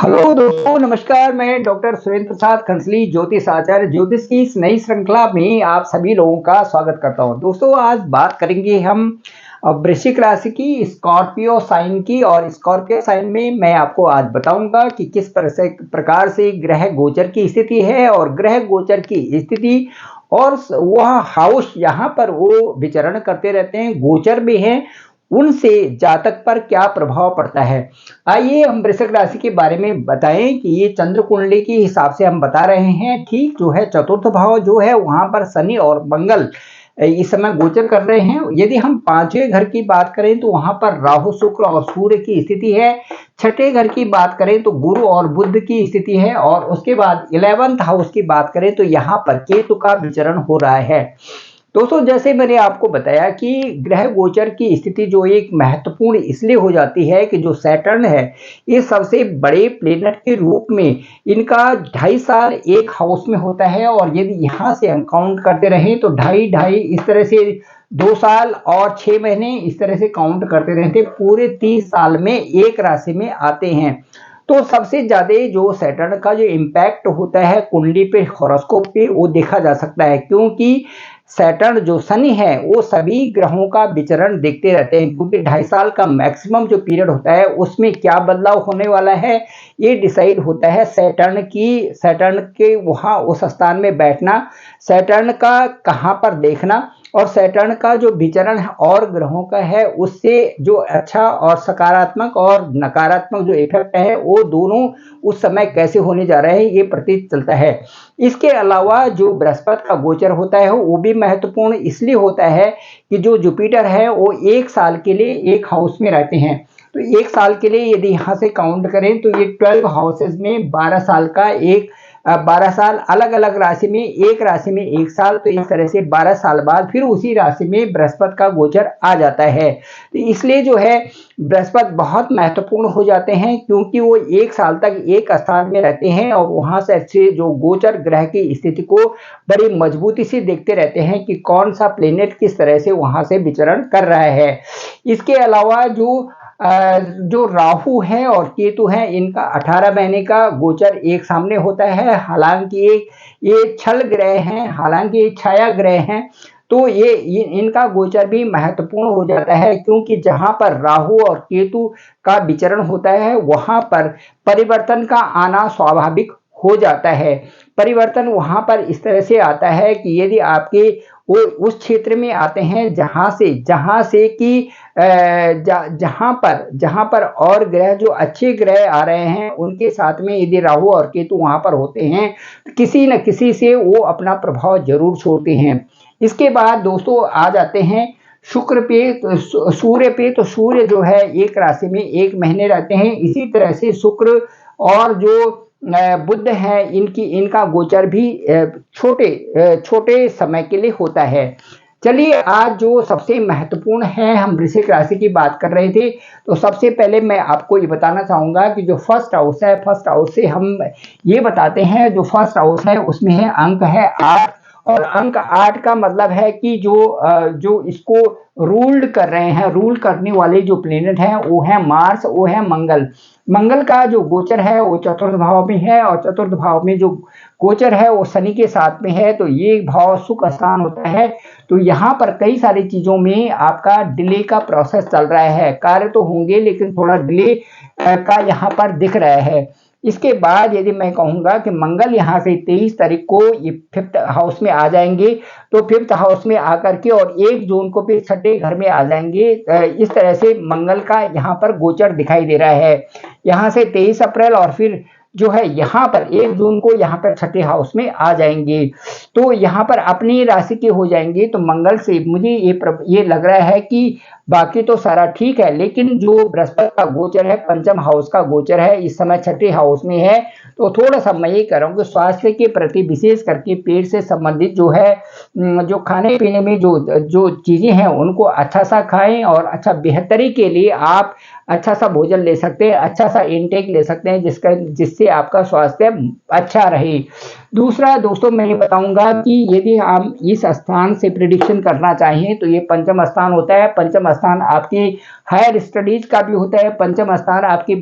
Hello दोस्तों, नमस्कार। मैं डॉक्टर सुरेंद्र प्रसाद खंसली, ज्योतिष आचार्य, ज्योतिष की इस नई श्रृंखला में आप सभी लोगों का स्वागत करता हूं। दोस्तों, आज बात करेंगे हम वृश्चिक राशि की, स्कॉर्पियो साइन की। और स्कॉर्पियो साइन में मैं आपको आज बताऊंगा कि किस प्रकार से ग्रह गोचर की स्थिति है और ग्रह गोचर की स्थिति और वह हाउस यहाँ पर वो विचरण करते रहते हैं, गोचर भी हैं, उनसे जातक पर क्या प्रभाव पड़ता है। आइए हम वृश्चिक राशि के बारे में बताएं कि ये चंद्र कुंडली के हिसाब से हम बता रहे हैं। ठीक जो है चतुर्थ भाव जो है वहां पर शनि और मंगल इस समय गोचर कर रहे हैं। यदि हम पांचवें घर की बात करें तो वहां पर राहु, शुक्र और सूर्य की स्थिति है। छठे घर की बात करें तो गुरु और बुध की स्थिति है। और उसके बाद 11th हाउस की बात करें तो यहाँ पर केतु का विचरण हो रहा है। दोस्तों, जैसे मैंने आपको बताया कि ग्रह गोचर की स्थिति जो एक महत्वपूर्ण इसलिए हो जाती है कि जो सैटर्न है, ये सबसे बड़े प्लेनेट के रूप में इनका 2.5 साल एक हाउस में होता है। और यदि यहाँ से हम काउंट करते रहें तो ढाई ढाई इस तरह से 2 साल और 6 महीने इस तरह से काउंट करते रहते, पूरे 30 साल में एक राशि में आते हैं। तो सबसे ज्यादा जो सैटर्न का जो इम्पैक्ट होता है कुंडली पे, हॉरोस्कोप पे, वो देखा जा सकता है, क्योंकि सैटर्न जो शनि है वो सभी ग्रहों का विचरण देखते रहते हैं। क्योंकि 2.5 साल का मैक्सिमम जो पीरियड होता है उसमें क्या बदलाव होने वाला है ये डिसाइड होता है सैटर्न के वहाँ उस स्थान में बैठना, सैटर्न का कहाँ पर देखना, और सैटर्न का जो विचरण है और ग्रहों का है उससे जो अच्छा और सकारात्मक और नकारात्मक जो इफेक्ट है वो दोनों उस समय कैसे होने जा रहे हैं ये प्रतीत चलता है। इसके अलावा जो बृहस्पति का गोचर होता है वो भी महत्वपूर्ण इसलिए होता है कि जो जुपिटर है वो 1 साल के लिए एक हाउस में रहते हैं। तो 1 साल के लिए यदि यहाँ से काउंट करें तो ये 12 हाउसेज में 12 साल का 12 साल अलग अलग राशि में, एक राशि में 1 साल, तो इस तरह से 12 साल बाद फिर उसी राशि में बृहस्पति का गोचर आ जाता है। तो इसलिए जो है बृहस्पति बहुत महत्वपूर्ण हो जाते हैं, क्योंकि वो 1 साल तक एक स्थान में रहते हैं और वहां से अच्छे जो गोचर ग्रह की स्थिति को बड़ी मजबूती से देखते रहते हैं कि कौन सा प्लेनेट किस तरह से वहां से विचरण कर रहा है। इसके अलावा जो राहु है और केतु है, इनका 18 महीने का गोचर एक सामने होता है। हालांकि ये छल ग्रह हैं, हालांकि ये छाया ग्रह हैं, तो ये इनका गोचर भी महत्वपूर्ण हो जाता है, क्योंकि जहां पर राहु और केतु का विचरण होता है वहां पर परिवर्तन का आना स्वाभाविक हो जाता है। परिवर्तन वहां पर इस तरह से आता है कि यदि आपके वो उस क्षेत्र में आते हैं जहां से कि जहां पर और ग्रह जो अच्छे ग्रह आ रहे हैं उनके साथ में यदि राहु और केतु वहां पर होते हैं तो किसी न किसी से वो अपना प्रभाव जरूर छोड़ते हैं। इसके बाद दोस्तों आ जाते हैं शुक्र पे, सूर्य पे। तो सूर्य जो है एक राशि में 1 महीने रहते हैं। इसी तरह से शुक्र और जो बुध है, इनका गोचर भी छोटे समय के लिए होता है। चलिए, आज जो सबसे महत्वपूर्ण है, हम वृश्चिक राशि की बात कर रहे थे, तो सबसे पहले मैं आपको ये बताना चाहूंगा कि जो फर्स्ट हाउस है, फर्स्ट हाउस से हम ये बताते हैं, जो फर्स्ट हाउस है उसमें है अंक है 8। और अंक 8 का मतलब है कि जो इसको रूल्ड कर रहे हैं, रूल करने वाले जो प्लेनेट हैं वो है मार्स, वो है मंगल। मंगल का जो गोचर है वो चतुर्थ भाव में है, और चतुर्थ भाव में जो गोचर है वो शनि के साथ में है, तो ये भाव सुख स्थान होता है। तो यहाँ पर कई सारी चीजों में आपका डिले का प्रोसेस चल रहा है, कार्य तो होंगे लेकिन थोड़ा डिले का यहाँ पर दिख रहा है। इसके बाद यदि मैं कहूंगा कि मंगल यहाँ से 23 तारीख को ये 5th हाउस में आ जाएंगे, तो 5th हाउस में आकर के और 1 जून को फिर 6ठे घर में आ जाएंगे। इस तरह से मंगल का यहाँ पर गोचर दिखाई दे रहा है। यहाँ से 23 अप्रैल और फिर जो है यहाँ पर 1 जून को यहाँ पर 6ठे हाउस में आ जाएंगे, तो यहाँ पर अपनी राशि के हो जाएंगे। तो मंगल से मुझे ये लग रहा है कि बाकी तो सारा ठीक है, लेकिन जो बृहस्पति का गोचर है, पंचम हाउस का गोचर है, इस समय 6ठे हाउस में है, तो थोड़ा सा मैं ये कह रहा हूँ कि स्वास्थ्य के प्रति विशेष करके पेट से संबंधित जो है, जो खाने पीने में जो चीजें हैं उनको अच्छा सा खाएं, और अच्छा बेहतरी के लिए आप अच्छा सा भोजन ले सकते हैं, अच्छा सा इनटेक ले सकते हैं जिससे आपका स्वास्थ्य अच्छा रहे। दूसरा दोस्तों मैं ये बताऊंगा कि यदि हम इस स्थान से प्रिडिक्शन करना चाहें तो ये पंचम स्थान होता है। पंचम स्थान आपकी हायर स्टडीज का भी होता है। पंचम स्थान आपकी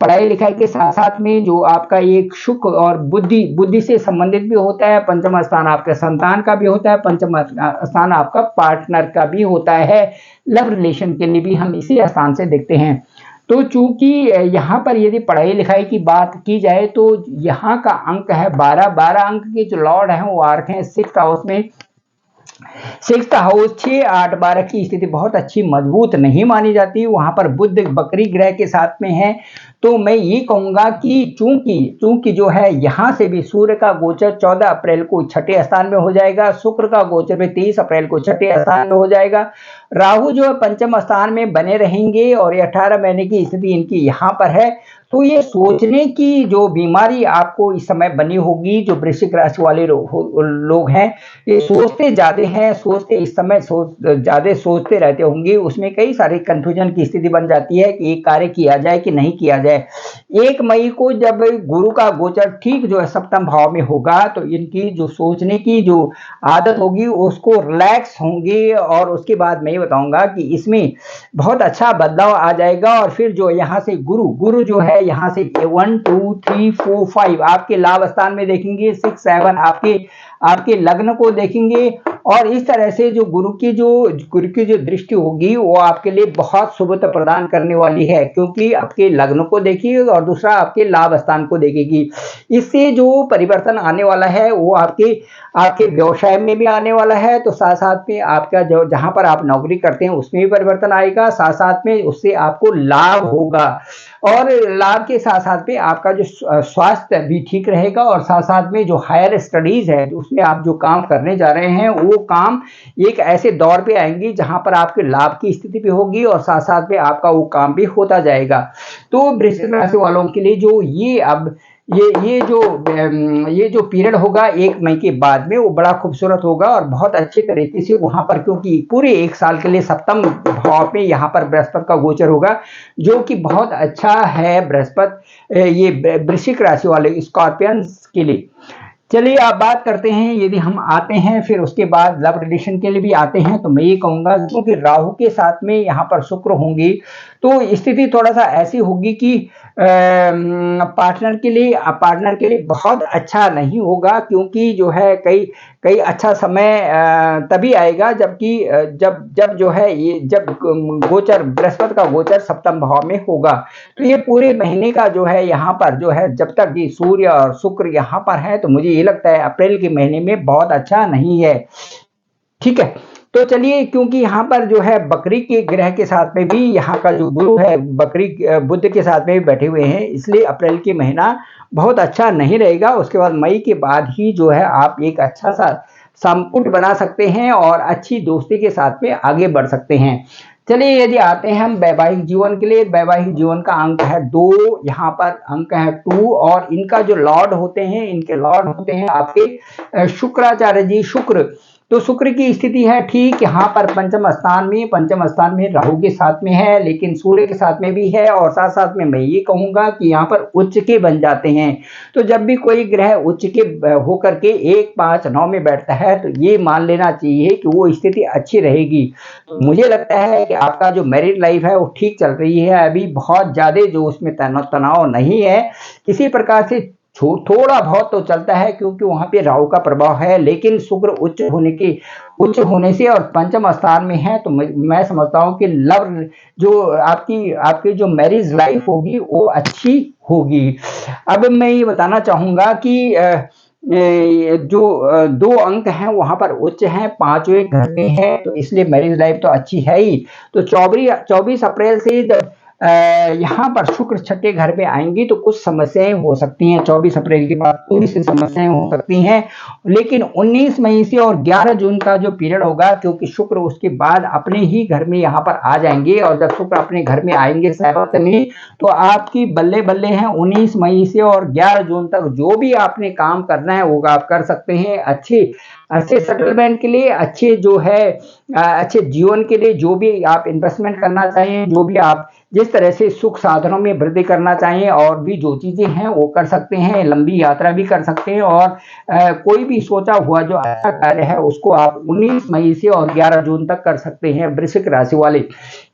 पढ़ाई लिखाई के साथ साथ में जो आपका एक सुख और बुद्धि बुद्धि से संबंधित भी होता है। पंचम स्थान आपके संतान का भी होता है। पंचम स्थान आपका पार्टनर का भी होता है। लव रिलेशन के लिए भी हम इसी स्थान से देखते हैं। तो चूंकि यहाँ पर यदि पढ़ाई लिखाई की बात की जाए तो यहाँ का अंक है 12। 12 अंक के जो लॉर्ड हैं वो आर्क हैं 6th हाउस में। 6th हाउस 6, 8, 12 की स्थिति बहुत अच्छी मजबूत नहीं मानी जाती। वहां पर बुध बकरी ग्रह के साथ में है। तो मैं ये कहूंगा कि चूंकि चूंकि जो है यहाँ से भी सूर्य का गोचर 14 अप्रैल को छठे स्थान में हो जाएगा। शुक्र का गोचर भी 23 अप्रैल को छठे स्थान में हो जाएगा। राहु जो है पंचम स्थान में बने रहेंगे और ये 18 महीने की स्थिति इनकी यहाँ पर है। तो ये सोचने की जो बीमारी आपको इस समय बनी होगी, जो वृश्चिक राशि वाले लोग हैं ये सोचते ज्यादा हैं, सोचते इस समय ज्यादा सोचते रहते होंगे। उसमें कई सारे कंफ्यूजन की स्थिति बन जाती है कि एक कार्य किया जाए कि नहीं किया जाए। 1 मई को जब गुरु का गोचर ठीक जो है सप्तम भाव में होगा तो इनकी जो सोचने की जो आदत होगी उसको रिलैक्स होंगे। और उसके बाद मैं ये बताऊंगा कि इसमें बहुत अच्छा बदलाव आ जाएगा। और फिर जो यहाँ से गुरु जो है यहाँ से 1, 2, 3, 4, 5 आपके लाभ स्थान में देखेंगे। 6, 7 आपके लग्न को देखेंगे। और इस तरह से जो गुरु की जो दृष्टि होगी वो आपके लिए बहुत शुभता प्रदान करने वाली है, क्योंकि आपके लग्न को देखिए और दूसरा आपके लाभ स्थान को देखेगी। इससे जो परिवर्तन आने वाला है वो आपके व्यवसाय में भी आने वाला है। तो साथ साथ में आपका जो जहां पर आप नौकरी करते हैं उसमें भी परिवर्तन आएगा। साथ साथ में उससे आपको लाभ होगा और लाभ के साथ साथ में आपका जो स्वास्थ्य भी ठीक रहेगा। और साथ साथ में जो हायर स्टडीज है उसमें आप जो काम करने जा रहे हैं वो काम एक ऐसे दौर पे आएंगी जहां पर आपके लाभ की स्थिति भी होगी और साथ साथ में आपका वो काम भी होता जाएगा। तो वृश्चिक राशि वालों के लिए जो ये जो पीरियड होगा 1 मई के बाद में वो बड़ा खूबसूरत होगा और बहुत अच्छे तरीके से वहां पर, क्योंकि पूरे 1 साल के लिए सप्तम भाव में यहाँ पर बृहस्पति का गोचर होगा जो कि बहुत अच्छा है। बृहस्पति ये वृश्चिक राशि वाले स्कॉर्पियंस के लिए। चलिए आप बात करते हैं, यदि हम आते हैं फिर उसके बाद लव रिलेशन के लिए भी आते हैं तो मैं ये कहूंगा क्योंकि राहु के साथ में यहाँ पर शुक्र होंगे तो स्थिति थोड़ा सा ऐसी होगी कि पार्टनर के लिए बहुत अच्छा नहीं होगा। क्योंकि जो है कई अच्छा समय तभी आएगा जबकि जब जो है ये जब गोचर बृहस्पति का गोचर सप्तम भाव में होगा। तो ये पूरे महीने का जो है यहाँ पर जो है जब तक ये सूर्य और शुक्र यहाँ पर है तो मुझे ये लगता है अप्रैल के महीने में बहुत अच्छा नहीं है। ठीक है, तो चलिए क्योंकि यहाँ पर जो है बकरी के ग्रह के साथ में भी यहाँ का जो गुरु है बकरी बुध के साथ में भी बैठे हुए हैं, इसलिए अप्रैल के महीना बहुत अच्छा नहीं रहेगा। उसके बाद मई के बाद ही जो है आप एक अच्छा सा संपुट बना सकते हैं और अच्छी दोस्ती के साथ में आगे बढ़ सकते हैं। चलिए यदि आते हैं हम वैवाहिक जीवन के लिए, वैवाहिक जीवन का अंक है 2, यहाँ पर अंक है 2 और इनका जो लॉर्ड होते हैं इनके लॉर्ड होते हैं आपके शुक्राचार्य जी शुक्र। तो शुक्र की स्थिति है ठीक यहाँ पर पंचम स्थान में राहु के साथ में है, लेकिन सूर्य के साथ में भी है और साथ साथ में मैं ये कहूंगा कि यहाँ पर उच्च के बन जाते हैं। तो जब भी कोई ग्रह उच्च के होकर के 1, 5, 9 में बैठता है तो ये मान लेना चाहिए कि वो स्थिति अच्छी रहेगी। तो मुझे लगता है कि आपका जो मैरिड लाइफ है वो ठीक चल रही है, अभी बहुत ज्यादा जो उसमें तनाव नहीं है, किसी प्रकार से थोड़ा बहुत तो चलता है क्योंकि वहां पे राहु का प्रभाव है। लेकिन शुक्र उच्च होने से और पंचम स्थान में है तो मैं समझता हूं कि लव जो आपकी जो मैरिज लाइफ होगी वो अच्छी होगी। अब मैं ये बताना चाहूंगा कि जो 2 अंक हैं वहां पर उच्च हैं, 5वें घर में है तो इसलिए मैरिज लाइफ तो अच्छी है ही। तो 24 अप्रैल से जब यहाँ पर शुक्र छठे घर में आएंगी तो कुछ समस्याएं हो सकती हैं। 24 अप्रैल के बाद थोड़ी सी समस्याएं हो सकती हैं, लेकिन 19 मई से और 11 जून का जो पीरियड होगा क्योंकि शुक्र उसके बाद अपने ही घर में यहाँ पर आ जाएंगे और जब शुक्र अपने घर में आएंगे सहवत में तो आपकी बल्ले बल्ले हैं 19 मई से और 11 जून तक जो भी आपने काम करना है वो आप कर सकते हैं। अच्छे सेटलमेंट के लिए, अच्छे जो है अच्छे जीवन के लिए जो भी आप इन्वेस्टमेंट करना चाहें, जो भी आप जिस तरह से सुख साधनों में वृद्धि करना चाहिए और भी जो चीज़ें हैं वो कर सकते हैं, लंबी यात्रा भी कर सकते हैं और कोई भी सोचा हुआ जो अच्छा कार्य है उसको आप 19 मई से और 11 जून तक कर सकते हैं वृश्चिक राशि वाले।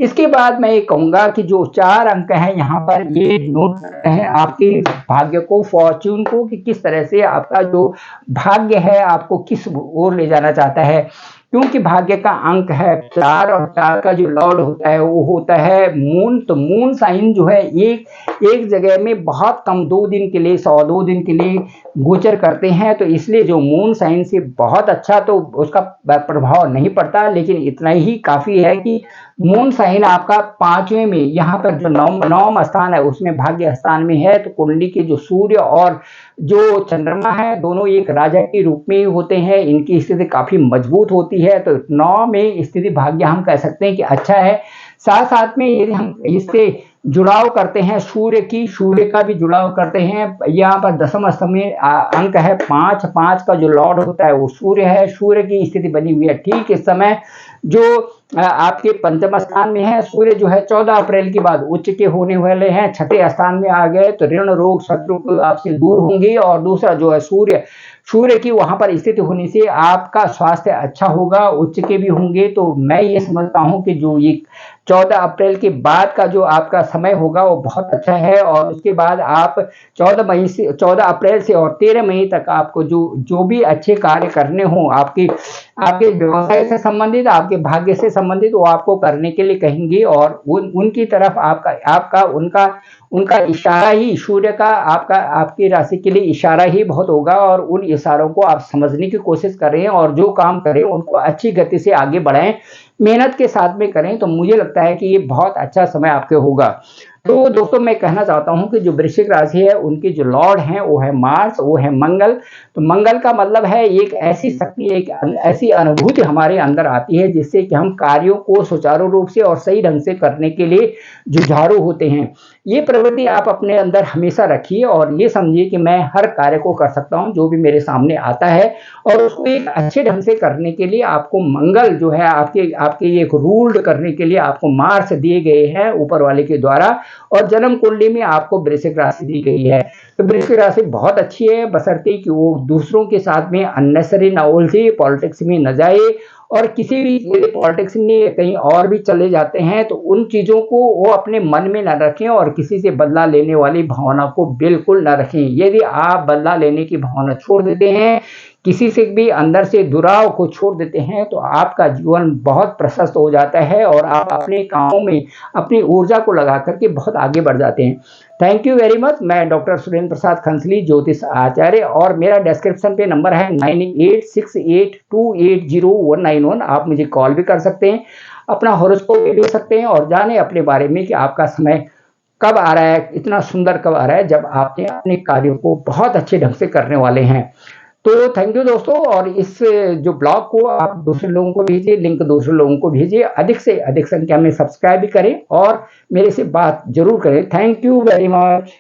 इसके बाद मैं ये कहूँगा कि जो 4 अंक हैं यहाँ पर ये नोट करते हैं आपके भाग्य को, फॉर्च्यून को, कि किस तरह से आपका जो भाग्य है आपको किस ओर ले जाना चाहता है। क्योंकि भाग्य का अंक है 4 और 4 का जो लॉर्ड होता है वो होता है मून। तो मून साइन जो है एक जगह में बहुत कम 2 दिन के लिए 102 दिन के लिए गोचर करते हैं। तो इसलिए जो मून साइन से बहुत अच्छा तो उसका प्रभाव नहीं पड़ता, लेकिन इतना ही काफ़ी है कि मून साइन आपका 5वें में, यहाँ पर जो नवम स्थान है उसमें भाग्य स्थान में है। तो कुंडली के जो सूर्य और जो चंद्रमा है दोनों एक राजा के रूप में होते हैं, इनकी स्थिति काफ़ी मजबूत होती है। तो 9 में स्थिति भाग्य हम कह सकते हैं कि अच्छा है। साथ साथ में यदि हम इससे जुड़ाव करते हैं सूर्य का भी जुड़ाव करते हैं। यहाँ पर दशम स्थान में अंक है 5, 5 का जो लॉर्ड होता है वो सूर्य है। सूर्य की स्थिति बनी हुई है ठीक इस समय जो आपके पंचम स्थान में है। सूर्य जो है 14 अप्रैल के बाद उच्च के होने वाले हैं, छठे स्थान में आ गए। तो ऋण रोग शत्रु आपसे दूर होंगे। और दूसरा जो है सूर्य की वहां पर स्थिति होने से आपका स्वास्थ्य अच्छा होगा, उच्च के भी होंगे। तो मैं ये समझता हूँ कि जो ये 14 अप्रैल के बाद का जो आपका समय होगा वो बहुत अच्छा है। और उसके बाद आप 14 अप्रैल से और 13 मई तक आपको जो भी अच्छे कार्य करने हों आपके व्यवसाय से संबंधित, आपके भाग्य से संबंधित, वो आपको करने के लिए कहेंगे। और उनकी तरफ उनका इशारा ही सूर्य का आपकी राशि के लिए इशारा ही बहुत होगा। और उन इशारों को आप समझने की कोशिश करें और जो काम करें उनको अच्छी गति से आगे बढ़ाएं, मेहनत के साथ में करें। तो मुझे लगता है कि ये बहुत अच्छा समय आपके होगा। तो दोस्तों मैं कहना चाहता हूं कि जो वृश्चिक राशि है उनके जो लॉर्ड हैं वो है मार्स, वो है मंगल। तो मंगल का मतलब है एक ऐसी शक्ति, एक ऐसी अनुभूति हमारे अंदर आती है जिससे कि हम कार्यों को सुचारू रूप से और सही ढंग से करने के लिए जुझारू होते हैं। ये प्रवृत्ति आप अपने अंदर हमेशा रखिए और ये समझिए कि मैं हर कार्य को कर सकता हूं जो भी मेरे सामने आता है। और उसको एक अच्छे ढंग से करने के लिए आपको मंगल जो है आपके एक रूल्ड करने के लिए आपको मार्स दिए गए हैं ऊपर वाले के द्वारा। और जन्म कुंडली में आपको वृश्चिक राशि दी गई है। तो वृश्चिक राशि बहुत अच्छी है, बशर्ते कि वो दूसरों के साथ में अननेसेसरी ना उलझे, पॉलिटिक्स में न जाए। और किसी भी पॉलिटिक्स में कहीं और भी चले जाते हैं तो उन चीज़ों को वो अपने मन में न रखें और किसी से बदला लेने वाली भावना को बिल्कुल न रखें। यदि आप बदला लेने की भावना छोड़ देते हैं, किसी से भी अंदर से दुराव को छोड़ देते हैं, तो आपका जीवन बहुत प्रशस्त हो जाता है और आप अपने कामों में अपनी ऊर्जा को लगा करके बहुत आगे बढ़ जाते हैं। Thank you very much. मैं डॉक्टर सुरेंद्र प्रसाद खंसली, ज्योतिष आचार्य, और मेरा डिस्क्रिप्शन पे नंबर है 9868280191। आप मुझे कॉल भी कर सकते हैं, अपना हॉरोस्कोप भी ले सकते हैं और जाने अपने बारे में कि आपका समय कब आ रहा है, इतना सुंदर कब आ रहा है जब आपने अपने कार्यों को बहुत अच्छे ढंग से करने वाले हैं। तो थैंक यू दोस्तों। और इस जो ब्लॉग को आप दूसरे लोगों को भेजिए, लिंक दूसरे लोगों को भेजिए, अधिक से अधिक संख्या में सब्सक्राइब भी करें और मेरे से बात जरूर करें। Thank you very much.